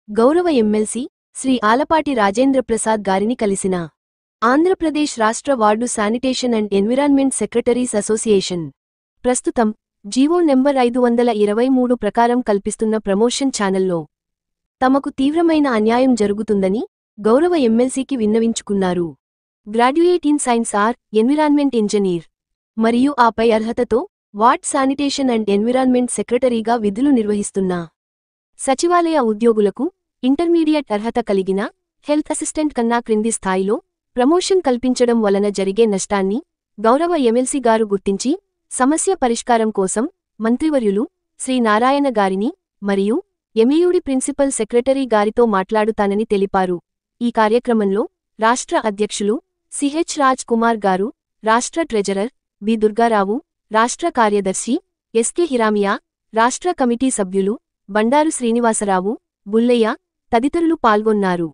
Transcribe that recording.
గౌరవ ఎమ్మెల్సీ శ్రీ ఆలపాటి రాజేంద్రప్రసాద్ గారిని కలిసిన ఆంధ్రప్రదేశ్ రాష్ట్ర ward sanitation and environment secretaries association ప్రస్తుతం జీవో నెంబర్ 523 ప్రకారం కల్పిస్తున్న ప్రమోషన్ ఛానల్లో తమకు తీవ్రమైన అన్యాయం జరుగుతుందని గౌరవ ఎమ్మెల్సీకి విన్నవించుకున్నారు. Graduate in science or environment engineer మరియు ఆపై అర్హతతో వార్డ్ శానిటేషన్ అండ్ ఎన్విరాన్మెంట్ సెక్రటరీగా విధులు నిర్వహిస్తున్న సచివాలయ ఉద్యోగులకు ఇంటర్మీడియట్ అర్హత కలిగిన హెల్త్ అసిస్టెంట్ కన్నా క్రింది స్థాయిలో ప్రమోషన్ కల్పించడం వలన జరిగే నష్టాన్ని గౌరవ ఎమ్మెల్సీ గారు గుర్తించి సమస్య పరిష్కారం కోసం మంత్రివర్యులు శ్రీ నారాయణ గారిని మరియు ఎంఏయుడి ప్రిన్సిపల్ సెక్రటరీ గారితో మాట్లాడుతానని తెలిపారు. ఈ కార్యక్రమంలో రాష్ట్ర అధ్యక్షులు సిహెచ్ రాజ్ కుమార్ గారు, రాష్ట్ర ట్రెజరర్ బి దుర్గారావు, రాష్ట్ర కార్యదర్శి ఎస్కే హిరామియా, రాష్ట్ర కమిటీ సభ్యులు బండారు శ్రీనివాసరావు, బుల్లయ్య తదితరులు పాల్గొన్నారు.